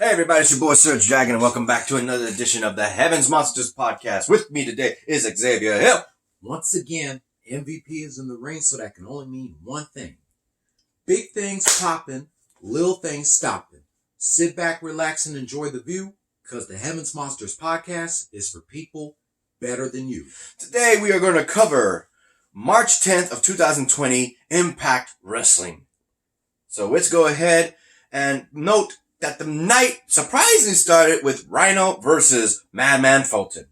Hey everybody, it's your boy SergDragon and welcome back to another edition of the Heavens Monsters podcast. With me today is Xavier Hill. Once again, MVP is in the ring, so that can only mean one thing. Big things popping, little things stopping. Sit back, relax, and enjoy the view, because the Heavens Monsters podcast is for people better than you. Today we are going to cover March 10th of 2020 Impact Wrestling. So let's go ahead and note that the night surprisingly started with Rhino versus Madman Fulton.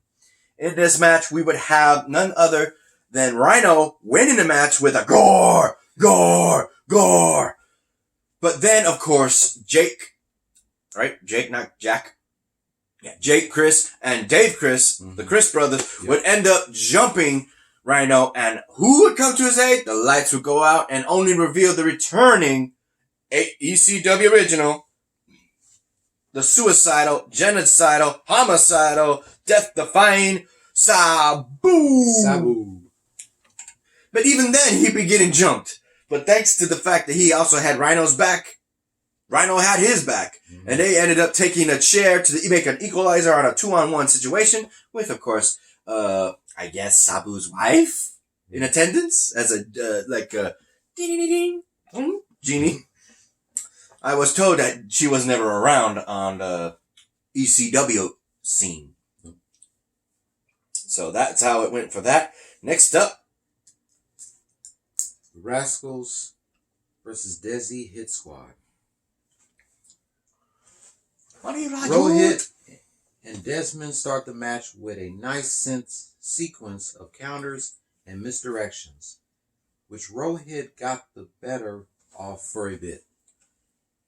In this match, we would have none other than Rhino winning the match with a gore. But then, of course, Jake, Chris, and Dave Chris, the Chris brothers, would end up jumping Rhino, and who would come to his aid? The lights would go out and only reveal the returning ECW original, the suicidal, genocidal, homicidal, death-defying Sabu. But even then, he'd be getting jumped. But thanks to the fact that he also had Rhino's back, Rhino had his back. Mm-hmm. And they ended up taking a chair to make an equalizer on a 2-on-1 situation with, of course, I guess Sabu's wife in attendance as a ding-ding-ding-ding, genie. I was told that she was never around on the ECW scene. So that's how it went for that. Next up, Rascals versus Desi Hit Squad. What do you like? Rohit and Desmond start the match with a nice sequence of counters and misdirections, which Rohit got the better of for a bit.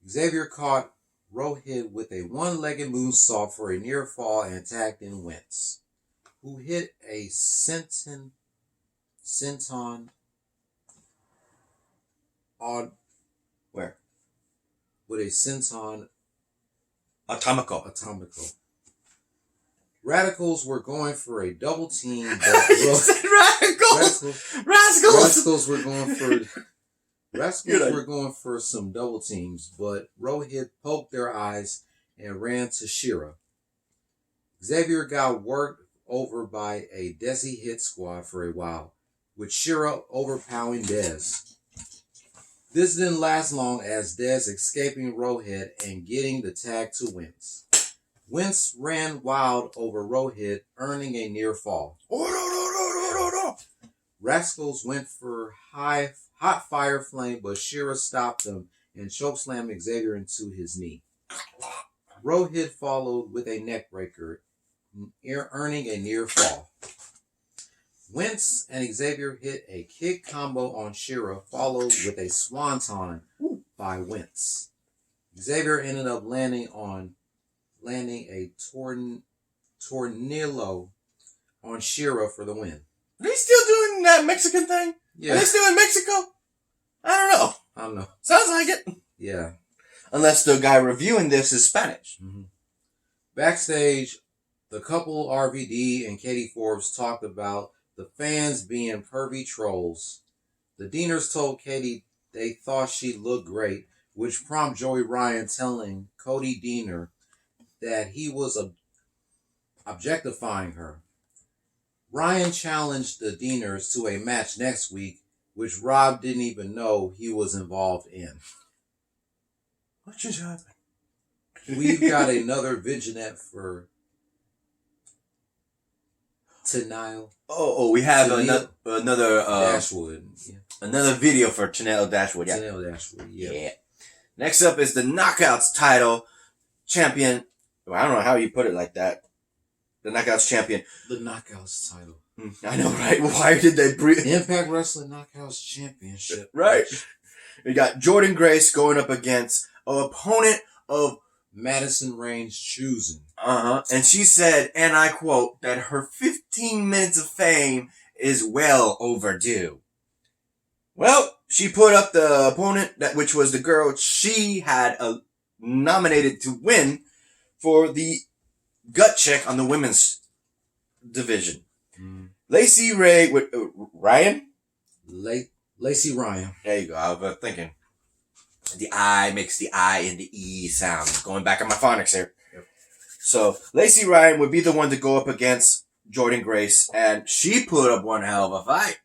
Xavier caught Rohit with a one-legged moonsault for a near fall and tagged in Wentz, who hit a senton on where? With a senton atomico. Radicals were going for a double team, but Rascals were going for some double teams, but Rohit poked their eyes and ran to Shira. Xavier got worked over by a Desi Hit Squad for a while, with Shira overpowering Dez. This didn't last long, as Dez escaping Rohit and getting the tag to Wentz. Wentz ran wild over Rohit, earning a near fall. Rascals went for hot fire flame, but Shira stopped them and chokeslammed Xavier into his knee. Rohit followed with a neckbreaker, earning a near fall. Wentz and Xavier hit a kick combo on Shira, followed with a swanton by Wentz. Xavier ended up landing a tornillo on Shira for the win. Are they still doing that Mexican thing? Yeah. Are they still in Mexico? I don't know. Sounds like it. Yeah. Unless the guy reviewing this is Spanish. Mm-hmm. Backstage, the couple RVD and Katie Forbes talked about the fans being pervy trolls. The Deaners told Katie they thought she looked great, which prompted Joey Ryan telling Cody Deaner that he was objectifying her. Ryan challenged the Deaners to a match next week, which Rob didn't even know he was involved in. What just happened? We've got another vignette for Tenille. We have another Dashwood. Yeah. Another video for Tenille Dashwood. Yeah. Tenille Dashwood. Yeah. Next up is the Knockouts title champion. Well, I don't know how you put it like that. The Knockouts champion. The Knockouts title. I know, right? Why did they breathe? Impact Wrestling Knockouts Championship. Right. We got Jordan Grace going up against an opponent of Madison Rain's choosing. And she said, and I quote, that her 15 minutes of fame is well overdue. Well, she put up the opponent, which was the girl she had nominated to win for the gut check on the women's division. Lacey Ray with Ryan? Lacey Ryan. There you go. I was thinking. The I makes the I and the E sound. Going back on my phonics here. Yep. So Lacey Ryan would be the one to go up against Jordan Grace, and she put up one hell of a fight.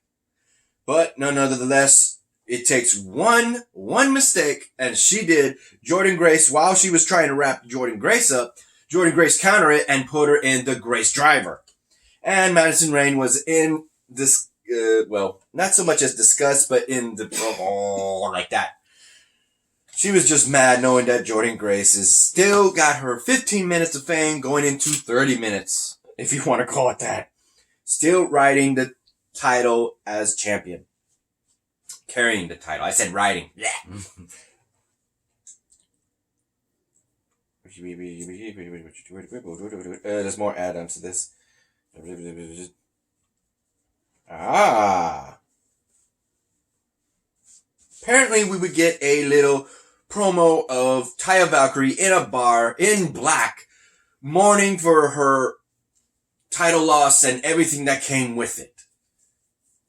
But nonetheless, it takes one mistake, and she did. Jordan Grace, while she was trying to wrap Jordan Grace up, Jordan Grace countered it and put her in the Grace Driver. And Madison Rayne was in this, not so much as disgust, but in the, like that. She was just mad knowing that Jordan Grace has still got her 15 minutes of fame going into 30 minutes, if you want to call it that. Still riding the title as champion. Carrying the title. I said riding. There's more add-ons to this. Apparently we would get a little promo of Taya Valkyrie in a bar in black, mourning for her title loss and everything that came with it.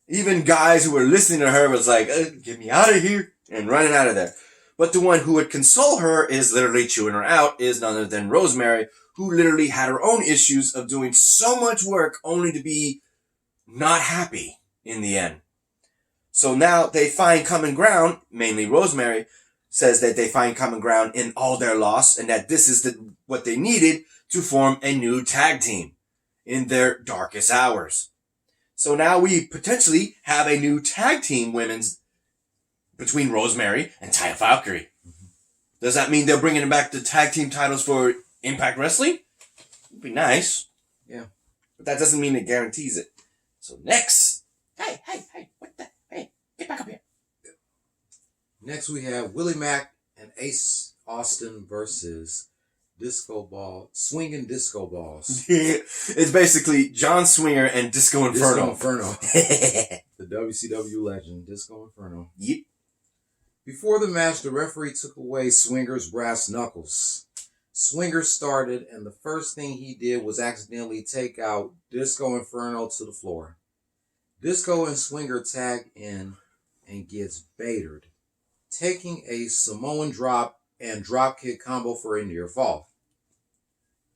Even guys who were listening to her was like, get me out of here, and running out of there. But the one who would console her is literally chewing her out is none other than Rosemary, who literally had her own issues of doing so much work only to be not happy in the end. So now they find common ground, mainly Rosemary says that they find common ground in all their loss and that this is what they needed to form a new tag team in their darkest hours. So now we potentially have a new tag team women's between Rosemary and Taya Valkyrie. Mm-hmm. Does that mean they're bringing back the tag team titles for Impact Wrestling? Would be nice. Yeah. But that doesn't mean it guarantees it. So next. Hey, what the? Hey, get back up here. Next we have Willie Mack and Ace Austin versus Swinging Disco Balls. It's basically John Swinger and Disco Inferno. The WCW legend, Disco Inferno. Yep. Before the match, the referee took away Swinger's brass knuckles. Swinger started, and the first thing he did was accidentally take out Disco Inferno to the floor. Disco and Swinger tag in and gets baited, taking a Samoan drop and dropkick combo for a near fall.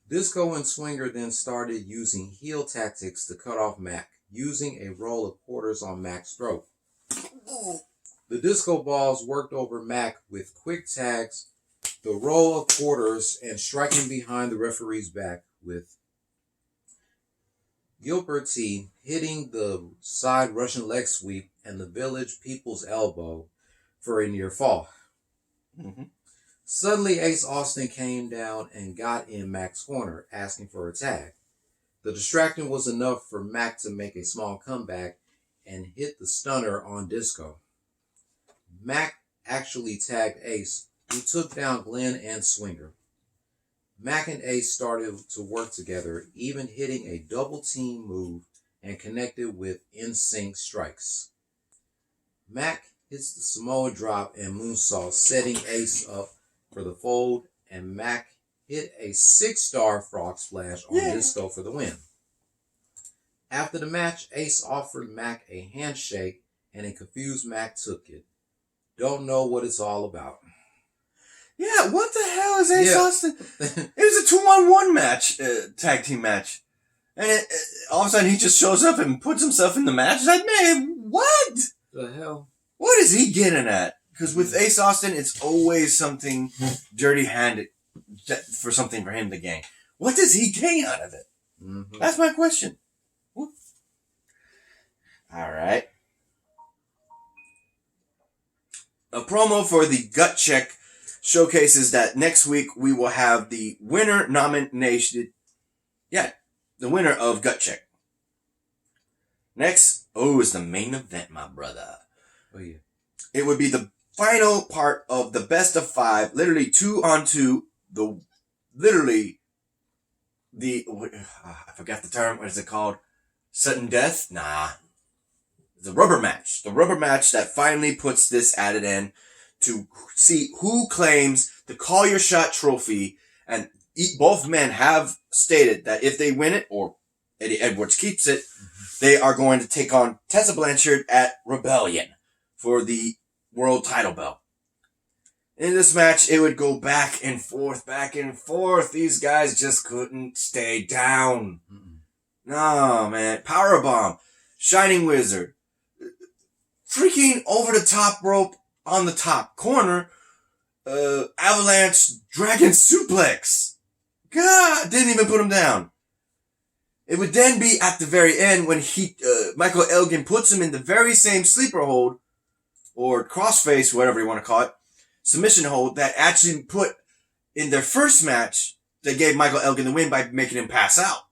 Disco and Swinger then started using heel tactics to cut off Mac, using a roll of quarters on Mac's throat. The Disco Balls worked over Mac with quick tags, the roll of quarters, and striking behind the referee's back with Gilbert T hitting the side Russian leg sweep and the Village People's Elbow for a near fall. Mm-hmm. Suddenly, Ace Austin came down and got in Mac's corner, asking for a tag. The distraction was enough for Mac to make a small comeback and hit the stunner on Disco. Mac actually tagged Ace, who took down Glenn and Swinger. Mac and Ace started to work together, even hitting a double team move and connected with in-sync strikes. Mac hits the Samoa drop and moonsault, setting Ace up for the fold, and Mac hit a 6-star frog splash on Disco for the win. After the match, Ace offered Mac a handshake, and a confused Mac took it. Don't know what it's all about. Yeah, what the hell is Ace Austin? It was a 2-on-1 match, tag team match. And all of a sudden he just shows up and puts himself in the match. It's like, man, what? The hell? What is he getting at? Because with Ace Austin, it's always something dirty-handed for something for him to gain. What does he gain out of it? Mm-hmm. That's my question. Whoop. All right. A promo for the Gut Check showcases that next week we will have the winner nominated. Yeah, the winner of Gut Check. Next, is the main event, my brother. Oh, yeah. It would be the final part of the best of 5, literally 2-on-2, I forgot the term, what is it called? Sudden death? Nah. The rubber match. The rubber match that finally puts this at an end to see who claims the Call Your Shot trophy, and both men have stated that if they win it, or Eddie Edwards keeps it, they are going to take on Tessa Blanchard at Rebellion for the world title belt. In this match, it would go back and forth, back and forth. These guys just couldn't stay down. No, man. Powerbomb. Shining Wizard. Freaking over the top rope on the top corner. Avalanche Dragon Suplex. God, didn't even put him down. It would then be at the very end when Michael Elgin puts him in the very same sleeper hold, or crossface, whatever you want to call it, submission hold that actually put in their first match that gave Michael Elgin the win by making him pass out.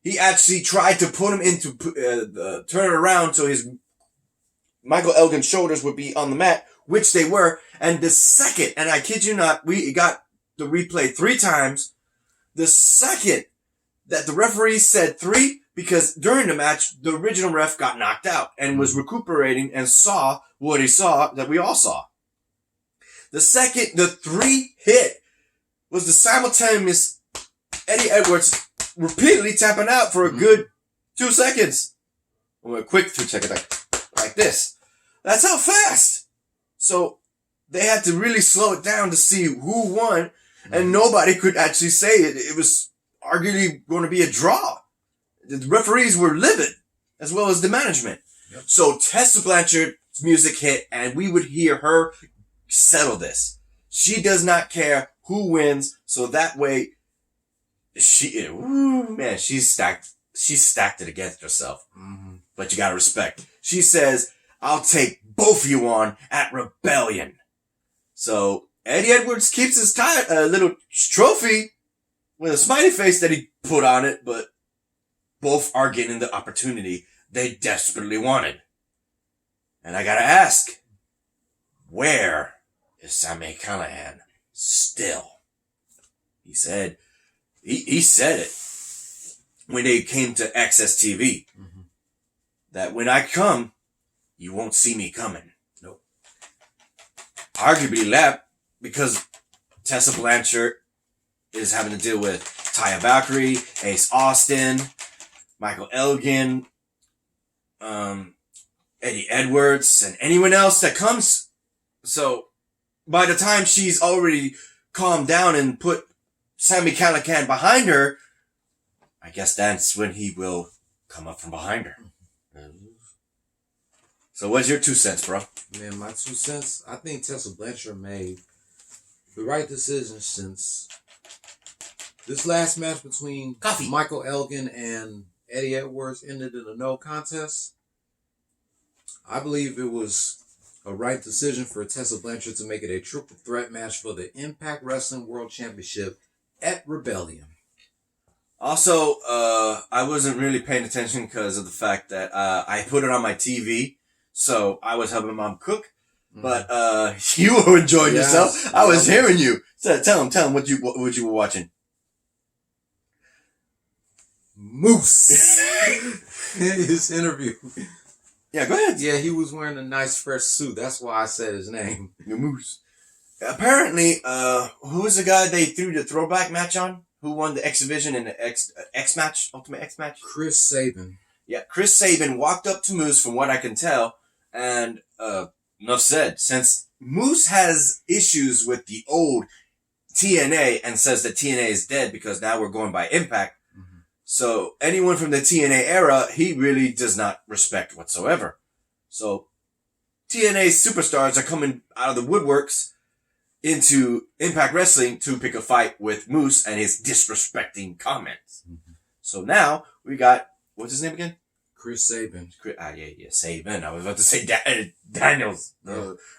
He actually tried to put him into, turn it around so his Michael Elgin's shoulders would be on the mat, which they were. And the second, and I kid you not, we got the replay 3 times. The second that the referee said 3, because during the match, the original ref got knocked out and was recuperating and saw what he saw that we all saw. The second, the 3 hit was the simultaneous Eddie Edwards repeatedly tapping out for a good 2 seconds. Or a quick 2 seconds, like this. That's how fast. So they had to really slow it down to see who won, and nobody could actually say it. It was arguably going to be a draw. The referees were livid, as well as the management. Yep. So Tessa Blanchard's music hit, and we would hear her settle this. She does not care who wins, so that way, she stacked it against herself. Mm-hmm. But you gotta respect. She says, I'll take both of you on at Rebellion. So Eddie Edwards keeps his little trophy with a smiley face that he put on it, but both are getting the opportunity they desperately wanted. And I gotta ask, where is Sami Callihan still? He said it when they came to Access TV, that when I come, you won't see me coming. Nope. Arguably left because Tessa Blanchard is having to deal with Taya Valkyrie, Ace Austin, Michael Elgin, Eddie Edwards, and anyone else that comes. So by the time she's already calmed down and put Sami Callihan behind her, I guess that's when he will come up from behind her. So what's your 2 cents, bro? Man, my 2 cents, I think Tessa Blanchard made the right decision, since this last match between Michael Elgin and Eddie Edwards ended in a no contest. I believe it was a right decision for Tessa Blanchard to make it a triple threat match for the Impact Wrestling World Championship at Rebellion. Also, I wasn't really paying attention because of the fact that I put it on my TV, so I was helping Mom cook. But you were enjoying yourself. I was hearing you. So tell him what you were watching. Moose. His interview. Yeah, go ahead. Yeah, he was wearing a nice fresh suit. That's why I said his name. Moose. Apparently, who was the guy they threw the throwback match on? Who won the X Division in the X match, Ultimate X match? Chris Sabin. Yeah, Chris Sabin walked up to Moose, from what I can tell, and enough said. Since Moose has issues with the old TNA and says that TNA is dead because now we're going by Impact, so anyone from the TNA era, he really does not respect whatsoever. So TNA superstars are coming out of the woodworks into Impact Wrestling to pick a fight with Moose and his disrespecting comments. So now we got, what's his name again? Chris Sabin. Sabin. I was about to say Daniels.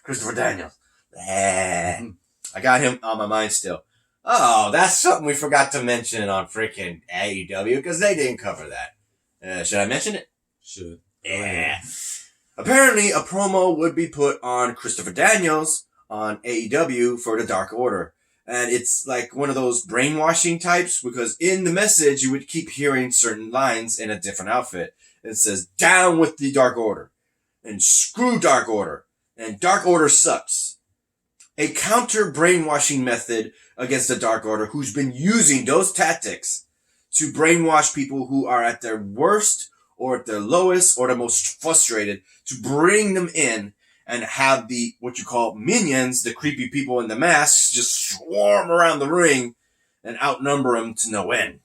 Christopher Daniels. I got him on my mind still. Oh, that's something we forgot to mention on freaking AEW because they didn't cover that. Should I mention it? Should. Yeah. Apparently, a promo would be put on Christopher Daniels on AEW for the Dark Order. And it's like one of those brainwashing types, because in the message, you would keep hearing certain lines in a different outfit. It says, down with the Dark Order, and screw Dark Order, and Dark Order sucks. A counter brainwashing method against the Dark Order, who's been using those tactics to brainwash people who are at their worst or at their lowest or the most frustrated, to bring them in and have the, what you call minions, the creepy people in the masks, just swarm around the ring and outnumber them to no end.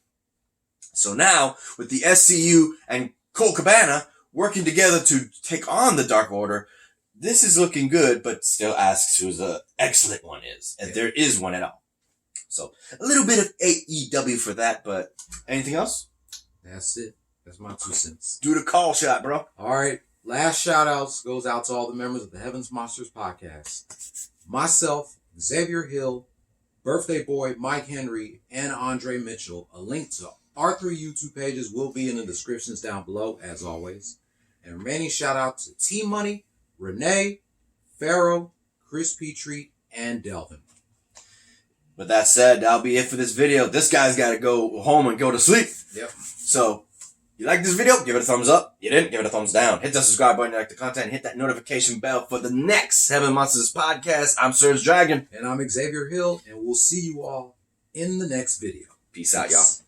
So now, with the SCU and Colt Cabana working together to take on the Dark Order, this is looking good, but still asks who the excellent one is, if there is one at all. So, a little bit of AEW for that, but anything else? That's it. That's my 2 cents. Do the call shot, bro. All right. Last shout outs goes out to all the members of the Heavens Monsters podcast. Myself, Xavier Hill, Birthday Boy, Mike Henry, and Andre Mitchell. A link to our 3 YouTube pages will be in the descriptions down below, as always. And remaining shout out to T-Money, Renee, Pharaoh, Chris Petrie, and Delvin. With that said, that'll be it for this video. This guy's got to go home and go to sleep. Yep. So, you like this video? Give it a thumbs up. You didn't? Give it a thumbs down. Hit that subscribe button, you like the content, hit that notification bell for the next Heaven Monsters podcast. I'm SergDragon. And I'm Xavier Hill, and we'll see you all in the next video. Peace out, y'all.